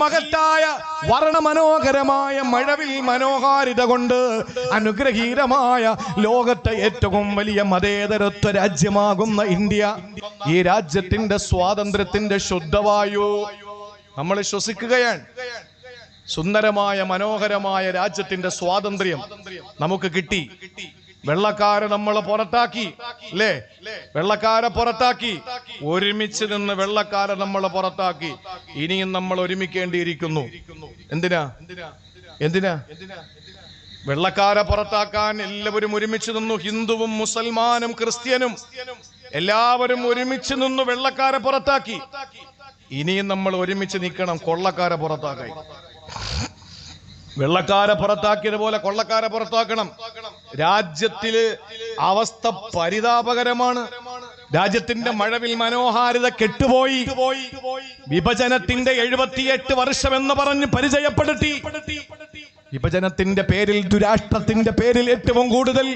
മഹത്തായ വർണ്ണമനോഹരമായ മഴവിൽ മനോഹാരിത കൊണ്ട് അനുഗ്രഹീതമായ ലോകത്തെ ഏറ്റവും വലിയ മതേതരത്വ രാജ്യമാകുന്ന ഇന്ത്യ, ഈ രാജ്യത്തിന്റെ സ്വാതന്ത്ര്യത്തിന്റെ ശുദ്ധവായു നമ്മൾ ശ്വസിക്കുകയാണ്. സുന്ദരമായ മനോഹരമായ രാജ്യത്തിന്റെ സ്വാതന്ത്ര്യം നമുക്ക് കിട്ടി. വെള്ളക്കാരെ നമ്മളെ പുറത്താക്കി, അല്ലേ? വെള്ളക്കാരെ പുറത്താക്കി, ഒരുമിച്ച് നിന്ന് വെള്ളക്കാരെ നമ്മളെ പുറത്താക്കി. ഇനിയും നമ്മൾ ഒരുമിക്കേണ്ടിയിരിക്കുന്നു. എന്തിനാ വെള്ളക്കാരെ പുറത്താക്കാൻ എല്ലാവരും ഒരുമിച്ച് നിന്നു. ഹിന്ദുവും മുസൽമാനും ക്രിസ്ത്യനും എല്ലാവരും ഒരുമിച്ച് നിന്നു വെള്ളക്കാരെ പുറത്താക്കി. ഇനിയും നമ്മൾ ഒരുമിച്ച് നിൽക്കണം കൊള്ളക്കാരെ പുറത്താക്കാൻ. വെള്ളക്കാരെ പുറത്താക്കിയതുപോലെ കൊള്ളക്കാരെ പുറത്താക്കണം. രാജ്യത്തില് അവസ്ഥ പരിതാപകരമാണ്. രാജ്യത്തിന്റെ മഴവിൽ മനോഹാരിത കെട്ടുപോയി. വിഭജനത്തിന്റെ 78 വർഷം എന്ന് പറഞ്ഞ് പരിചയപ്പെടുത്തി. വിഭജനത്തിന്റെ പേരിൽ, ദുരാഷ്ട്രത്തിന്റെ പേരിൽ ഏറ്റവും കൂടുതൽ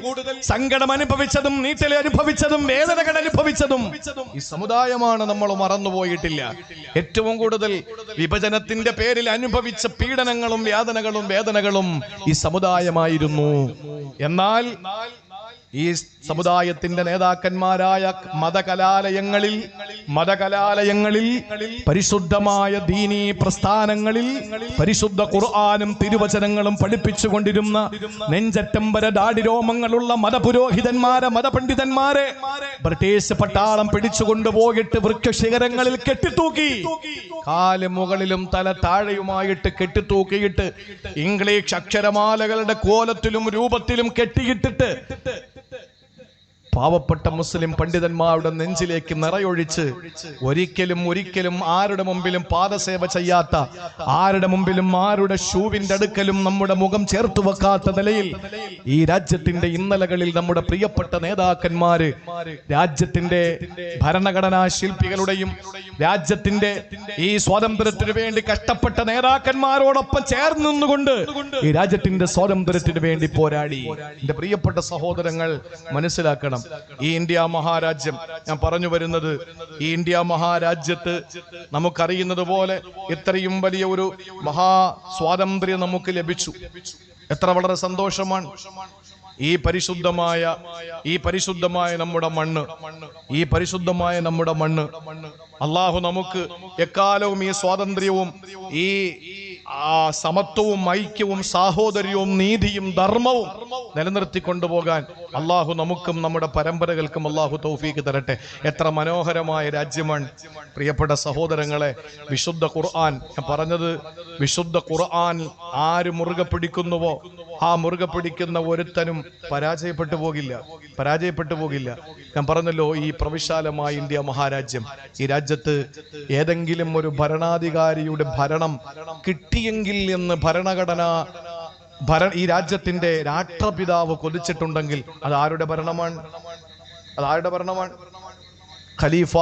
സങ്കടം അനുഭവിച്ചതും നീറ്റൽ അനുഭവിച്ചതും വേദനകൾ അനുഭവിച്ചതും ഈ സമുദായമാണ്. നമ്മൾ മറന്നുപോയിട്ടില്ല. ഏറ്റവും കൂടുതൽ വിഭജനത്തിന്റെ പേരിൽ അനുഭവിച്ച പീഡനങ്ങളും വേദനകളും ഈ സമുദായമായിരുന്നു. എന്നാൽ ഈ സമുദായത്തിന്റെ നേതാക്കന്മാരായ മതകലാലയങ്ങളിൽ പരിശുദ്ധമായ ദീനീ പ്രസ്ഥാനങ്ങളിൽ പരിശുദ്ധ ഖുർആനും തിരുവചനങ്ങളും പഠിപ്പിച്ചുകൊണ്ടിരുന്ന നെഞ്ചറ്റമ്പര ദാടിരോമങ്ങളുള്ള മതപണ്ഡിതന്മാരെ ബ്രിട്ടീഷ് പട്ടാളം പിടിച്ചുകൊണ്ടുപോയിട്ട് വൃക്ഷശിഖരങ്ങളിൽ കെട്ടിത്തൂക്കി. കാല് മുകളിലും തല താഴെയുമായിട്ട് കെട്ടിത്തൂക്കിയിട്ട് ഇംഗ്ലീഷ് അക്ഷരമാലകളുടെ കോലത്തിലും രൂപത്തിലും കെട്ടിയിട്ടിട്ട് പാവപ്പെട്ട മുസ്ലിം പണ്ഡിതന്മാരുടെ നെഞ്ചിലേക്ക് നിറയൊഴിച്ച് ഒരിക്കലും ആരുടെ മുമ്പിലും പാദസേവ ചെയ്യാത്ത, ആരുടെ മുമ്പിലും ആരുടെ ഷൂവിന്റെ അടുക്കലും നമ്മുടെ മുഖം ചേർത്ത് വെക്കാത്ത നിലയിൽ ഈ രാജ്യത്തിന്റെ ഇന്നലകളിൽ നമ്മുടെ പ്രിയപ്പെട്ട നേതാക്കന്മാര് രാജ്യത്തിന്റെ ഭരണഘടനാ ശില്പികളുടെയും രാജ്യത്തിന്റെ ഈ സ്വാതന്ത്ര്യത്തിനു വേണ്ടി കഷ്ടപ്പെട്ട നേതാക്കന്മാരോടൊപ്പം ചേർന്ന് നിന്നുകൊണ്ട് ഈ രാജ്യത്തിന്റെ സ്വാതന്ത്ര്യത്തിനു വേണ്ടി പോരാടി. എന്റെ പ്രിയപ്പെട്ട സഹോദരങ്ങൾ മനസ്സിലാക്കണം, ഈ ഇന്ത്യ മഹാരാജ്യം, ഞാൻ പറഞ്ഞു വരുന്നത്, ഈ ഇന്ത്യ മഹാരാജ്യത്ത് നമുക്കറിയുന്നത് പോലെ ഇത്രയും വലിയ ഒരു മഹാ സ്വാതന്ത്ര്യം നമുക്ക് ലഭിച്ചു. എത്ര വളരെ സന്തോഷമാണ്. ഈ പരിശുദ്ധമായ നമ്മുടെ മണ്ണ് അള്ളാഹു നമുക്ക് എക്കാലവും ഈ സ്വാതന്ത്ര്യവും ഈ സമത്വവും ഐക്യവും സാഹോദര്യവും നീതിയും ധർമ്മവും നിലനിർത്തിക്കൊണ്ടുപോകാൻ അള്ളാഹു നമുക്കും നമ്മുടെ പരമ്പരകൾക്കും അള്ളാഹു തൗഫീക്ക് തരട്ടെ. എത്ര മനോഹരമായ രാജ്യമാണ് പ്രിയപ്പെട്ട സഹോദരങ്ങളെ. വിശുദ്ധ ഖുർആൻ, ഞാൻ പറഞ്ഞത്, വിശുദ്ധ ഖുർആൻ ആര് മുറുകെ പിടിക്കുന്നുവോ ആ മുറുകെ പിടിക്കുന്ന ഒരുത്തനും പരാജയപ്പെട്ടു പോകില്ല. ഞാൻ പറഞ്ഞല്ലോ, ഈ പ്രവിശാലമായ ഇന്ത്യ മഹാരാജ്യം, ഈ രാജ്യത്ത് ഏതെങ്കിലും ഒരു ഭരണാധികാരിയുടെ ഭരണം കിട്ടിയെങ്കിൽ എന്ന് ഈ രാജ്യത്തിന്റെ രാഷ്ട്രപിതാവ് കൊതിച്ചിട്ടുണ്ടെങ്കിൽ അത് ആരുടെ ഭരണമാണ്? ഖലീഫ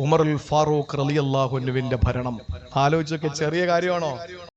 ഉമറുൽ ഫാറൂഖ് റളിയല്ലാഹു അൻഹുവിന്റെ ഭരണം. ആലോചിച്ചൊക്കെ, ചെറിയ കാര്യമാണോ?